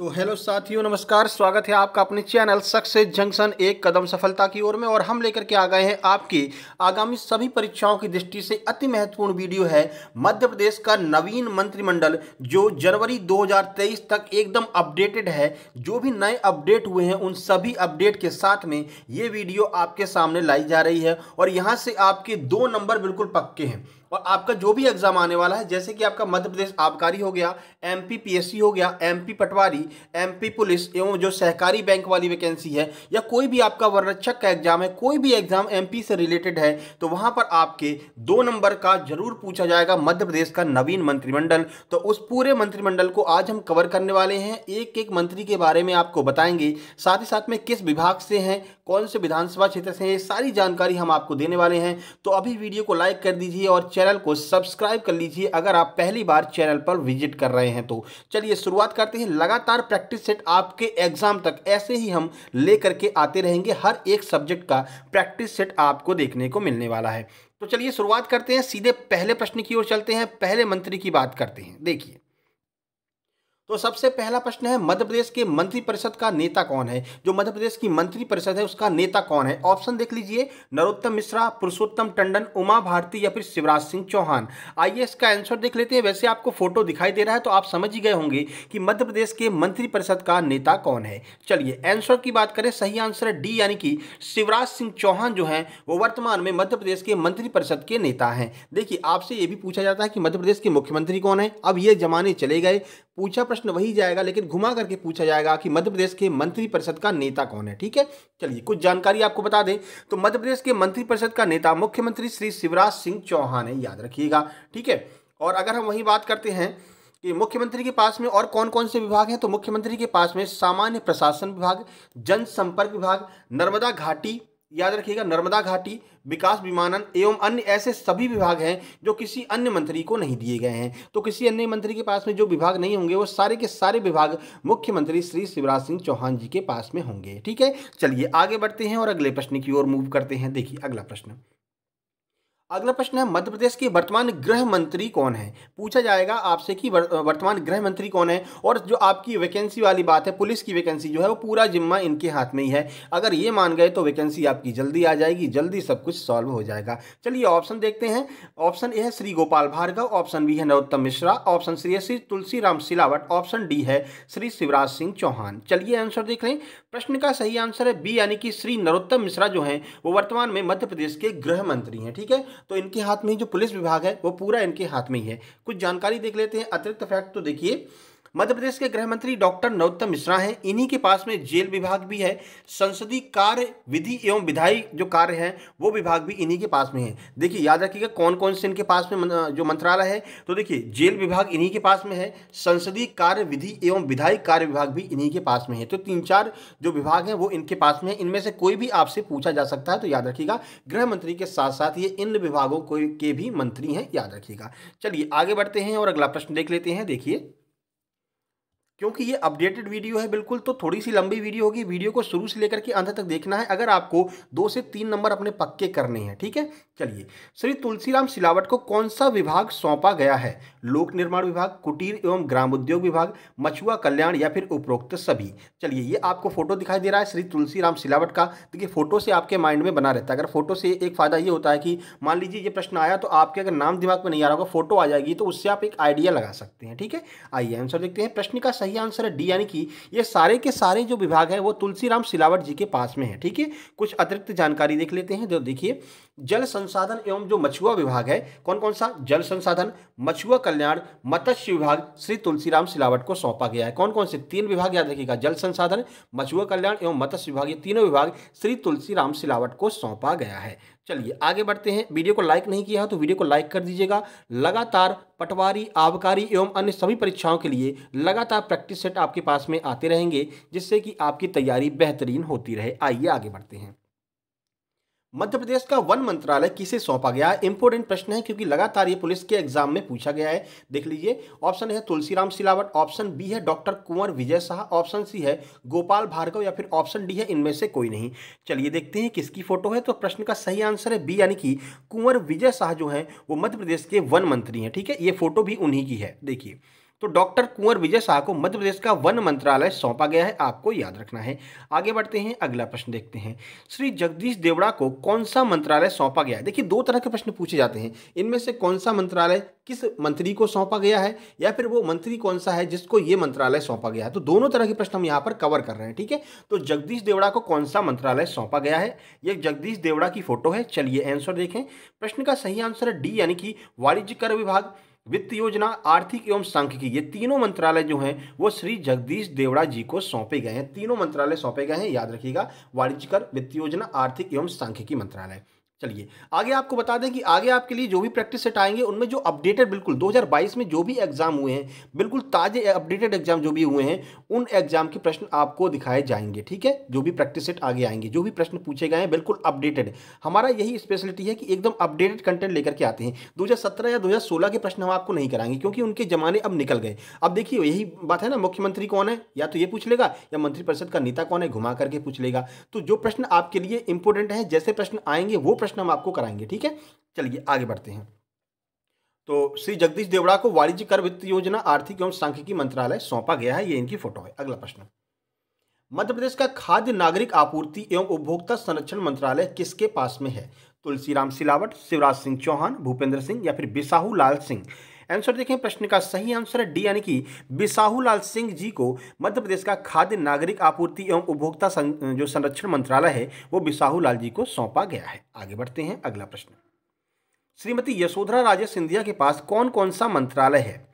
तो हेलो साथियों, नमस्कार। स्वागत है आपका अपने चैनल सक्सेस जंक्शन एक कदम सफलता की ओर में। और हम लेकर के आ गए हैं आपकी आगामी सभी परीक्षाओं की दृष्टि से अति महत्वपूर्ण वीडियो है। मध्य प्रदेश का नवीन मंत्रिमंडल जो जनवरी 2023 तक एकदम अपडेटेड है। जो भी नए अपडेट हुए हैं उन सभी अपडेट के साथ में ये वीडियो आपके सामने लाई जा रही है। और यहाँ से आपके 2 नंबर बिल्कुल पक्के हैं। और आपका जो भी एग्जाम आने वाला है, जैसे कि आपका मध्य प्रदेश आबकारी हो गया, एमपी पीएससी हो गया, एमपी पटवारी, एमपी पुलिस एवं जो सहकारी बैंक वाली वैकेंसी है, या कोई भी आपका वररक्षक का एग्जाम है, कोई भी एग्जाम एमपी से रिलेटेड है, तो वहां पर आपके 2 नंबर का जरूर पूछा जाएगा मध्य प्रदेश का नवीन मंत्रिमंडल। तो उस पूरे मंत्रिमंडल को आज हम कवर करने वाले हैं। एक एक मंत्री के बारे में आपको बताएंगे, साथ ही साथ में किस विभाग से हैं, कौन से विधानसभा क्षेत्र से हैं, ये सारी जानकारी हम आपको देने वाले हैं। तो अभी वीडियो को लाइक कर दीजिए और चैनल को सब्सक्राइब कर लीजिए अगर आप पहली बार चैनल पर विजिट कर रहे हैं। तो चलिए शुरुआत करते हैं। लगातार प्रैक्टिस सेट आपके एग्जाम तक ऐसे ही हम लेकर के आते रहेंगे। हर एक सब्जेक्ट का प्रैक्टिस सेट आपको देखने को मिलने वाला है। तो चलिए शुरुआत करते हैं, सीधे पहले प्रश्न की ओर चलते हैं, पहले मंत्री की बात करते हैं। देखिए, तो सबसे पहला प्रश्न है, मध्य प्रदेश के मंत्रिपरिषद का नेता कौन है? जो मध्य प्रदेश की मंत्रिपरिषद है उसका नेता कौन है? ऑप्शन देख लीजिए, नरोत्तम मिश्रा, पुरुषोत्तम टंडन, उमा भारती या फिर शिवराज सिंह चौहान। आइए इसका आंसर देख लेते हैं। वैसे आपको फोटो दिखाई दे रहा है तो आप समझ ही गए होंगे कि मध्य प्रदेश के मंत्रिपरिषद का नेता कौन है। चलिए आंसर की बात करें, सही आंसर है डी, यानी कि शिवराज सिंह चौहान जो है वो वर्तमान में मध्य प्रदेश के मंत्रिपरिषद के नेता हैं। देखिए, आपसे ये भी पूछा जाता है कि मध्य प्रदेश के मुख्यमंत्री कौन है। अब ये जमाने चले गए, पूछा प्रश्न वही जाएगा लेकिन घुमा करके पूछा जाएगा कि मध्य प्रदेश के मंत्रिपरिषद का नेता कौन है। ठीक है, चलिए कुछ जानकारी आपको बता दें तो मध्य प्रदेश के मंत्रिपरिषद का नेता मुख्यमंत्री श्री शिवराज सिंह चौहान है, याद रखिएगा। ठीक है, और अगर हम वही बात करते हैं कि मुख्यमंत्री के पास में और कौन कौन से विभाग हैं, तो मुख्यमंत्री के पास में सामान्य प्रशासन विभाग, जनसंपर्क विभाग, नर्मदा घाटी, याद रखिएगा नर्मदा घाटी, विकास विमानन एवं अन्य ऐसे सभी विभाग हैं जो किसी अन्य मंत्री को नहीं दिए गए हैं। तो किसी अन्य मंत्री के पास में जो विभाग नहीं होंगे वो सारे के सारे विभाग मुख्यमंत्री श्री शिवराज सिंह चौहान जी के पास में होंगे। ठीक है, चलिए आगे बढ़ते हैं और अगले प्रश्न की ओर मूव करते हैं। देखिए अगला प्रश्न है, मध्य प्रदेश के वर्तमान गृह मंत्री कौन है? पूछा जाएगा आपसे कि वर्तमान गृह मंत्री कौन है। और जो आपकी वैकेंसी वाली बात है, पुलिस की वैकेंसी जो है वो पूरा जिम्मा इनके हाथ में ही है। अगर ये मान गए तो वैकेंसी आपकी जल्दी आ जाएगी, जल्दी सब कुछ सॉल्व हो जाएगा। चलिए ऑप्शन देखते हैं। ऑप्शन ए है श्री गोपाल भार्गव, ऑप्शन बी है नरोत्तम मिश्रा, ऑप्शन सी है श्री तुलसीराम सिलावट, ऑप्शन डी है श्री शिवराज सिंह चौहान। चलिए आंसर देख लें। प्रश्न का सही आंसर है बी, यानी कि श्री नरोत्तम मिश्रा जो है वो वर्तमान में मध्य प्रदेश के गृह मंत्री हैं। ठीक है, तो इनके हाथ में जो पुलिस विभाग है वो पूरा इनके हाथ में ही है। कुछ जानकारी देख लेते हैं, अतिरिक्त फैक्ट। तो देखिए, मध्य प्रदेश के गृह मंत्री डॉक्टर नरोत्तम मिश्रा हैं। इन्हीं के पास में जेल विभाग भी है, संसदीय कार्य, विधि एवं विधायी जो कार्य हैं वो विभाग भी इन्हीं के पास में है। देखिए याद रखिएगा कौन कौन से इनके पास में जो मंत्रालय है। तो देखिए, जेल विभाग इन्हीं के पास में है, संसदीय कार्य, विधि एवं विधायी कार्य विभाग भी इन्हीं के पास में है। तो 3-4 जो विभाग हैं वो इनके पास में है। इनमें से कोई भी आपसे पूछा जा सकता है। तो याद रखिएगा गृह मंत्री के साथ साथ ये इन विभागों के भी मंत्री हैं, याद रखिएगा। चलिए आगे बढ़ते हैं और अगला प्रश्न देख लेते हैं। देखिए, क्योंकि ये अपडेटेड वीडियो है बिल्कुल, तो थोड़ी सी लंबी वीडियो होगी। वीडियो को शुरू से लेकर के अंत तक देखना है अगर आपको 2 से 3 नंबर अपने पक्के करने हैं। ठीक है, चलिए, श्री तुलसीराम सिलावट को कौन सा विभाग सौंपा गया है? लोक निर्माण विभाग, कुटीर एवं ग्राम उद्योग विभाग, मछुआ कल्याण या फिर उपरोक्त सभी। चलिए, ये आपको फोटो दिखाई दे रहा है श्री तुलसीराम सिलावट का। देखिए, फोटो से आपके माइंड में बना रहता है। अगर फोटो से एक फायदा ये होता है कि मान लीजिए ये प्रश्न आया तो आपके अगर नाम दिमाग में नहीं आ रहा होगा, फोटो आ जाएगी तो उससे आप एक आइडिया लगा सकते हैं। ठीक है, आइए आंसर देखते हैं। प्रश्न का सही आंसर है डी, यानी कि ये सारे के सारे जो विभाग हैं वो तुलसीराम सिलावट जी के पास में है। ठीक है, कुछ अतिरिक्त जानकारी देख लेते हैं। जो देखिए, जल संसाधन एवं जो मछुआ विभाग है, कौन कौन सा? जल संसाधन, मछुआ कल्याण, मत्स्य विभाग श्री तुलसीराम सिलावट को सौंपा गया है। कौन कौन से? 3 विभाग याद रखिएगा, जल संसाधन, मछुआ कल्याण एवं मत्स्य विभाग, ये तीनों विभाग श्री तुलसीराम सिलावट को सौंपा गया है। चलिए आगे बढ़ते हैं। वीडियो को लाइक नहीं किया है तो वीडियो को लाइक कर दीजिएगा। लगातार पटवारी, आबकारी एवं अन्य सभी परीक्षाओं के लिए लगातार प्रैक्टिस सेट आपके पास में आते रहेंगे, जिससे कि आपकी तैयारी बेहतरीन होती रहे। आइए आगे बढ़ते हैं। मध्य प्रदेश का वन मंत्रालय किसे सौंपा गया है? इंपोर्टेंट प्रश्न है क्योंकि लगातार ये पुलिस के एग्जाम में पूछा गया है। देख लीजिए, ऑप्शन है तुलसीराम सिलावट, ऑप्शन बी है doctor Kunwar Vijay Shah, option C है गोपाल भार्गव या फिर ऑप्शन डी है इनमें से कोई नहीं। चलिए देखते हैं किसकी फोटो है। तो प्रश्न का सही आंसर है बी, यानी कि कुंवर विजय शाह जो है वो मध्य प्रदेश के वन मंत्री हैं। ठीक है, ये फोटो भी उन्हीं की है। देखिए, तो डॉक्टर कुंवर विजय शाह को मध्य प्रदेश का वन मंत्रालय सौंपा गया है, आपको याद रखना है। आगे बढ़ते हैं, अगला प्रश्न देखते हैं। श्री जगदीश देवड़ा को कौन सा मंत्रालय सौंपा गया है? देखिए, दो तरह के प्रश्न पूछे जाते हैं, इनमें से कौन सा मंत्रालय किस मंत्री को सौंपा गया है, या फिर वो मंत्री कौन सा है जिसको ये मंत्रालय सौंपा गया है। तो दोनों तरह के प्रश्न हम यहाँ पर कवर कर रहे हैं, ठीक है। तो जगदीश देवड़ा को कौन सा मंत्रालय सौंपा गया है, ये जगदीश देवड़ा की फोटो है। चलिए आंसर देखें। प्रश्न का सही आंसर है डी, यानी कि वाणिज्य कर विभाग, वित्त योजना, आर्थिक एवं सांख्यिकी, ये तीनों मंत्रालय जो हैं वो श्री जगदीश देवड़ा जी को सौंपे गए हैं। तीनों मंत्रालय सौंपे गए हैं, याद रखिएगा, वाणिज्य कर, वित्त योजना, आर्थिक एवं सांख्यिकी मंत्रालय। चलिए आगे आपको बता दें कि आगे आपके लिए जो भी प्रैक्टिस सेट आएंगे उनमें जो अपडेटेड बिल्कुल 2022 में जो भी एग्जाम हुए हैं, बिल्कुल ताजे अपडेटेड एग्जाम जो भी हुए हैं, उन एग्जाम के प्रश्न आपको दिखाए जाएंगे, ठीक है। जो भी प्रैक्टिस सेट आगे आएंगे, जो भी प्रश्न पूछे गए हैं, बिल्कुल अपडेटेड। हमारा यही स्पेशलिटी है कि एकदम अपडेटेड कंटेंट लेकर के आते हैं। 2017 या 2016 के प्रश्न हम आपको नहीं कराएंगे, क्योंकि उनके जमाने अब निकल गए। अब देखिए यही बात है ना, मुख्यमंत्री कौन है, या तो ये पूछ लेगा, या मंत्रिपरिषद का नेता कौन है, घुमा करके पूछ लेगा। तो जो प्रश्न आपके लिए इंपॉर्टेंट है, जैसे प्रश्न आएंगे वो प्रश्न हम आपको कराएंगे, ठीक है। चलिए आगे बढ़ते हैं। तो श्री जगदीश देवड़ा को वाणिज्य कर, वित्त योजना, आर्थिक एवं सांख्यिकी मंत्रालय सौंपा गया है, ये इनकी फोटो है। अगला प्रश्न, मध्य प्रदेश का खाद्य नागरिक आपूर्ति एवं उपभोक्ता संरक्षण मंत्रालय किसके पास में है? तुलसीराम सिलावट, शिवराज सिंह चौहान, भूपेंद्र सिंह, या फिर बिसाहू लाल सिंह। आंसर देखें। प्रश्न का सही आंसर है डी, यानी कि बिसाहू लाल सिंह जी को मध्य प्रदेश का खाद्य नागरिक आपूर्ति एवं उपभोक्ता जो संरक्षण मंत्रालय है वो बिसाहू लाल जी को सौंपा गया है। आगे बढ़ते हैं, अगला प्रश्न, श्रीमती यशोधरा राजे सिंधिया के पास कौन कौन सा मंत्रालय है?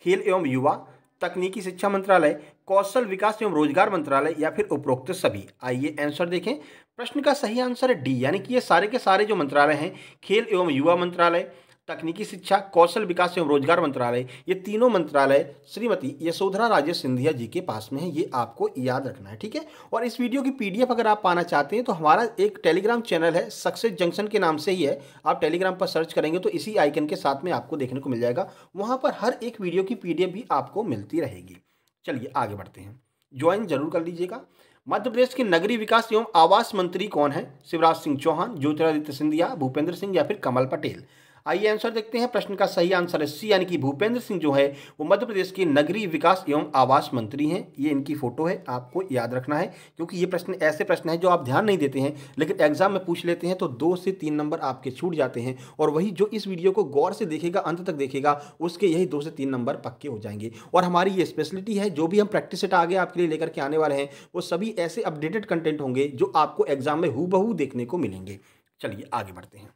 खेल एवं युवा, तकनीकी शिक्षा मंत्रालय, कौशल विकास एवं रोजगार मंत्रालय, या फिर उपरोक्त सभी। आइए आंसर देखें। प्रश्न का सही आंसर है डी, यानी कि ये सारे के सारे जो मंत्रालय हैं, खेल एवं युवा मंत्रालय, तकनीकी शिक्षा, कौशल विकास एवं रोजगार मंत्रालय, ये तीनों मंत्रालय श्रीमती यशोधरा राजे सिंधिया जी के पास में है, ये आपको याद रखना है, ठीक है। और इस वीडियो की पीडीएफ अगर आप पाना चाहते हैं तो हमारा एक टेलीग्राम चैनल है, सक्सेस जंक्शन के नाम से ही है। आप टेलीग्राम पर सर्च करेंगे तो इसी आइकन के साथ में आपको देखने को मिल जाएगा, वहां पर हर एक वीडियो की पीडीएफ भी आपको मिलती रहेगी। चलिए आगे बढ़ते हैं, ज्वाइन जरूर कर लीजिएगा। मध्य प्रदेश के नगरीय विकास एवं आवास मंत्री कौन है? शिवराज सिंह चौहान, ज्योतिरादित्य सिंधिया, भूपेंद्र सिंह, या फिर कमल पटेल। आइए आंसर देखते हैं। प्रश्न का सही आंसर है सी, यानी कि भूपेंद्र सिंह जो है वो मध्य प्रदेश के नगरीय विकास एवं आवास मंत्री हैं। ये इनकी फोटो है, आपको याद रखना है, क्योंकि ये प्रश्न ऐसे प्रश्न हैं जो आप ध्यान नहीं देते हैं, लेकिन एग्जाम में पूछ लेते हैं तो 2 से 3 नंबर आपके छूट जाते हैं। और वही जो इस वीडियो को गौर से देखेगा, अंत तक देखेगा, उसके यही 2 से 3 नंबर पक्के हो जाएंगे। और हमारी ये स्पेशलिटी है, जो भी हम प्रैक्टिस सेट आगे आपके लिए लेकर के आने वाले हैं वो सभी ऐसे अपडेटेड कंटेंट होंगे जो आपको एग्जाम में हूबहू देखने को मिलेंगे। चलिए आगे बढ़ते हैं।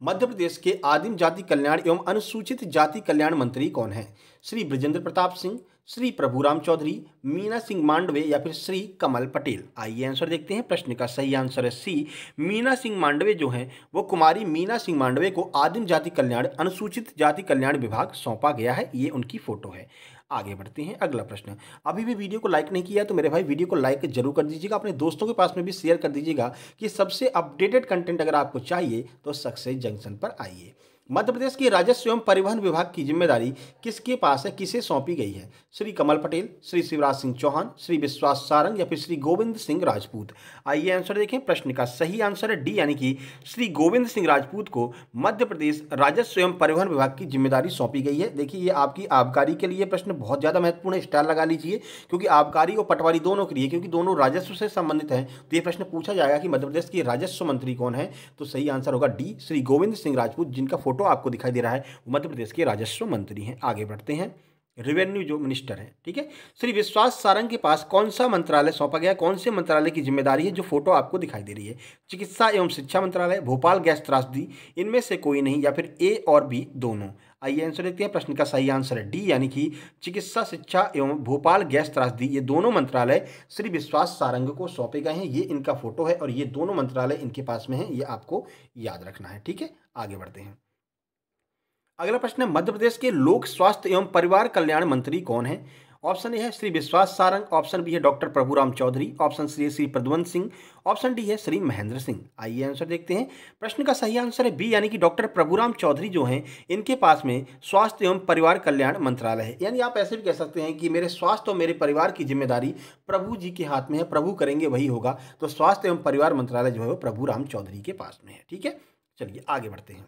मध्य प्रदेश के आदिम जाति कल्याण एवं अनुसूचित जाति कल्याण मंत्री कौन है? श्री बृजेंद्र प्रताप सिंह, श्री प्रभुराम चौधरी, मीना सिंह मांडवे, या फिर श्री कमल पटेल। आइए आंसर देखते हैं। प्रश्न का सही आंसर है सी, मीना सिंह मांडवे जो हैं वो कुमारी मीना सिंह मांडवे को आदिम जाति कल्याण अनुसूचित जाति कल्याण विभाग सौंपा गया है, ये उनकी फोटो है। आगे बढ़ते हैं, अगला प्रश्न। अभी भी वीडियो को लाइक नहीं किया तो मेरे भाई वीडियो को लाइक जरूर कर दीजिएगा, अपने दोस्तों के पास में भी शेयर कर दीजिएगा कि सबसे अपडेटेड कंटेंट अगर आपको चाहिए तो सक्सेस जंक्शन पर आइए। मध्य प्रदेश के राजस्व एवं परिवहन विभाग की जिम्मेदारी किसके पास है, किसे सौंपी गई है? श्री कमल पटेल, श्री शिवराज सिंह चौहान, श्री विश्वास सारंग, या फिर श्री गोविंद सिंह राजपूत। आइए आंसर देखें। प्रश्न का सही आंसर है डी, यानी कि श्री गोविंद सिंह राजपूत को मध्य प्रदेश राजस्व एवं परिवहन विभाग की जिम्मेदारी सौंपी गई है। देखिए ये आपकी आबकारी के लिए प्रश्न बहुत ज़्यादा महत्वपूर्ण है, स्टार लगा लीजिए, क्योंकि आबकारी और पटवारी दोनों के लिए, क्योंकि दोनों राजस्व से संबंधित हैं, तो ये प्रश्न पूछा जाएगा कि मध्य प्रदेश के राजस्व मंत्री कौन है। तो सही आंसर होगा डी, श्री गोविंद सिंह राजपूत, जिनका फोटो आपको दिखाई दे रहा है, मध्य प्रदेश के राजस्व मंत्री हैं। आगे बढ़ते हैं, रेवेन्यू जो मिनिस्टर है, ठीक है। श्री विश्वास सारंग के पास कौन सा मंत्रालय सौंपा गया, कौन से मंत्रालय की जिम्मेदारी है? जो फोटो आपको दिखाई दे रही है, चिकित्सा एवं शिक्षा मंत्रालय, भोपाल गैस त्रासदी, इनमें से कोई नहीं, या फिर ए और बी दोनों। आइए आंसर देखते हैं। प्रश्न का सही आंसर है डी, यानी कि चिकित्सा शिक्षा एवं भोपाल गैस त्रासदी, ये दोनों मंत्रालय श्री विश्वास सारंग को सौंपे गए हैं। ये इनका फोटो है और ये दोनों मंत्रालय इनके पास में है, ये आपको याद रखना है, ठीक है। आगे बढ़ते हैं, अगला प्रश्न है मध्य प्रदेश के लोक स्वास्थ्य एवं परिवार कल्याण मंत्री कौन है? ऑप्शन ए है श्री विश्वास सारंग, ऑप्शन बी है doctor Prabhuram Chaudhary, option C है श्री प्रद्वंत सिंह, ऑप्शन डी है श्री महेंद्र सिंह। आइए आंसर देखते हैं। प्रश्न का सही आंसर है बी, यानी कि डॉक्टर प्रभुराम चौधरी जो हैं इनके पास में स्वास्थ्य एवं परिवार कल्याण मंत्रालय है। यानी आप ऐसे भी कह सकते हैं कि मेरे स्वास्थ्य और मेरे परिवार की जिम्मेदारी प्रभु जी के हाथ में है, प्रभु करेंगे वही होगा। तो स्वास्थ्य एवं परिवार मंत्रालय जो है वो प्रभुराम चौधरी के पास में है, ठीक है। चलिए आगे बढ़ते हैं।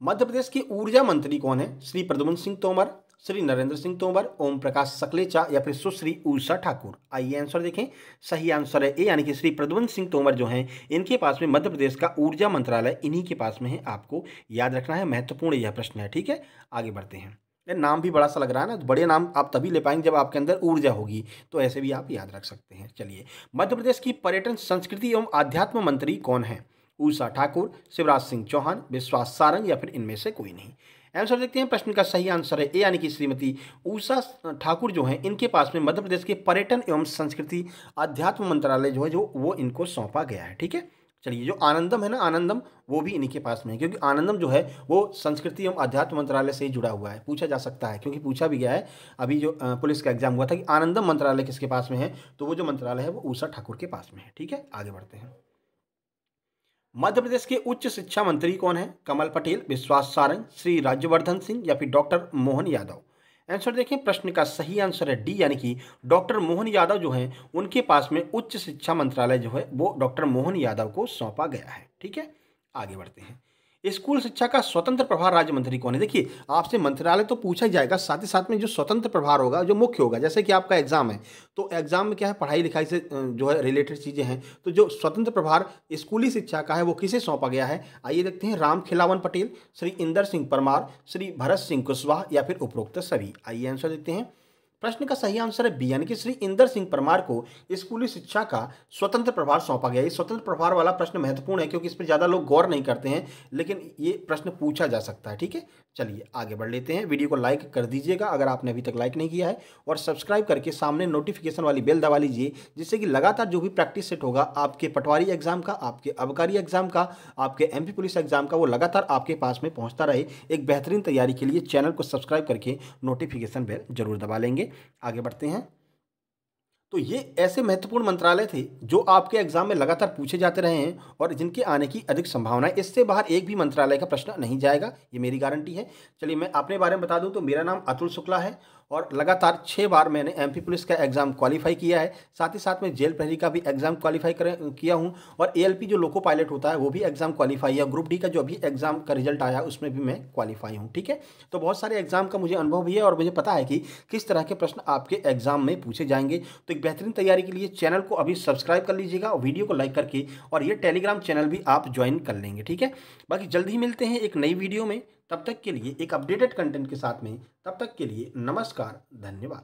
मध्य प्रदेश के ऊर्जा मंत्री कौन है? श्री प्रद्युम्न सिंह तोमर, श्री नरेंद्र सिंह तोमर, ओम प्रकाश सकलेचा या फिर सुश्री उषा ठाकुर। आइए आंसर देखें। सही आंसर है ए, यानी कि श्री प्रद्युम्न सिंह तोमर जो हैं इनके पास में मध्य प्रदेश का ऊर्जा मंत्रालय इन्हीं के पास में है। आपको याद रखना है, महत्वपूर्ण यह प्रश्न है। ठीक है, आगे बढ़ते हैं। ये नाम भी बड़ा सा लग रहा है ना, तो बड़े नाम आप तभी ले पाएंगे जब आपके अंदर ऊर्जा होगी, तो ऐसे भी आप याद रख सकते हैं। चलिए, मध्य प्रदेश की पर्यटन, संस्कृति एवं आध्यात्म मंत्री कौन है? उषा ठाकुर, शिवराज सिंह चौहान, विश्वास सारंग या फिर इनमें से कोई नहीं। आंसर देखते हैं। प्रश्न का सही आंसर है ए, यानी कि श्रीमती उषा ठाकुर जो हैं इनके पास में मध्य प्रदेश के पर्यटन एवं संस्कृति आध्यात्म मंत्रालय जो है जो वो इनको सौंपा गया है। ठीक है, चलिए, जो आनंदम है ना, आनंदम, वो भी इन्हीं के पास में है, क्योंकि आनंदम जो है वो संस्कृति एवं अध्यात्म मंत्रालय से ही जुड़ा हुआ है। पूछा जा सकता है, क्योंकि पूछा भी गया है अभी जो पुलिस का एग्जाम हुआ था कि आनंदम मंत्रालय किसके पास में है, तो वो जो मंत्रालय है वो उषा ठाकुर के पास में है। ठीक है, आगे बढ़ते हैं। मध्य प्रदेश के उच्च शिक्षा मंत्री कौन है? कमल पटेल, विश्वास सारंग, श्री राज्यवर्धन सिंह या फिर डॉक्टर मोहन यादव। आंसर देखें। प्रश्न का सही आंसर है डी, यानी कि डॉक्टर मोहन यादव जो हैं उनके पास में उच्च शिक्षा मंत्रालय जो है वो डॉक्टर मोहन यादव को सौंपा गया है। ठीक है, आगे बढ़ते हैं। स्कूल शिक्षा का स्वतंत्र प्रभार राज्य मंत्री कौन है? देखिए, आपसे मंत्रालय तो पूछा ही जाएगा, साथ ही साथ में जो स्वतंत्र प्रभार होगा, जो मुख्य होगा, जैसे कि आपका एग्जाम है, तो एग्जाम में क्या है, पढ़ाई लिखाई से जो है रिलेटेड चीज़ें हैं, तो जो स्वतंत्र प्रभार स्कूली शिक्षा का है वो किसे सौंपा गया है? आइए देखते हैं। राम खिलावन पटेल, श्री इंदर सिंह परमार, श्री भरत सिंह कुशवाहा या फिर उपरोक्त सभी। आइए आंसर देते हैं। प्रश्न का सही आंसर है बी, यानी कि श्री इंदर सिंह परमार को स्कूली शिक्षा का स्वतंत्र प्रभार सौंपा गया। ये स्वतंत्र प्रभार वाला प्रश्न महत्वपूर्ण है, क्योंकि इस पर ज़्यादा लोग गौर नहीं करते हैं, लेकिन ये प्रश्न पूछा जा सकता है। ठीक है, चलिए आगे बढ़ लेते हैं। वीडियो को लाइक कर दीजिएगा अगर आपने अभी तक लाइक नहीं किया है, और सब्सक्राइब करके सामने नोटिफिकेशन वाली बेल दबा लीजिए, जिससे कि लगातार जो भी प्रैक्टिस सेट होगा आपके पटवारी एग्जाम का, आपके आबकारी एग्जाम का, आपके एमपी पुलिस एग्जाम का, वो लगातार आपके पास में पहुंचता रहे। एक बेहतरीन तैयारी के लिए चैनल को सब्सक्राइब करके नोटिफिकेशन बेल जरूर दबा लेंगे। आगे बढ़ते हैं। तो ये ऐसे महत्वपूर्ण मंत्रालय थे जो आपके एग्जाम में लगातार पूछे जाते रहे हैं और जिनके आने की अधिक संभावना है। इससे बाहर एक भी मंत्रालय का प्रश्न नहीं जाएगा, ये मेरी गारंटी है। चलिए, मैं अपने बारे में बता दूं तो मेरा नाम अतुल शुक्ला है और लगातार 6 बार मैंने एमपी पुलिस का एग्जाम क्वालिफाई किया है। साथ ही साथ में जेल प्रहरी का भी एग्जाम क्वालिफाई किया हूं, और एएलपी जो लोको पायलट होता है वो भी एग्जाम क्वालिफाई है। ग्रुप डी का जो अभी एग्जाम का रिजल्ट आया उसमें भी मैं क्वालिफाई हूं। ठीक है, तो बहुत सारे एग्जाम का मुझे अनुभव भी है और मुझे पता है कि किस तरह के प्रश्न आपके एग्जाम में पूछे जाएंगे। तो एक बेहतरीन तैयारी के लिए चैनल को अभी सब्सक्राइब कर लीजिएगा और वीडियो को लाइक करके, और ये टेलीग्राम चैनल भी आप ज्वाइन कर लेंगे। ठीक है, बाकी जल्द ही मिलते हैं एक नई वीडियो में। तब तक के लिए एक अपडेटेड कंटेंट के साथ में, तब तक के लिए नमस्कार, धन्यवाद।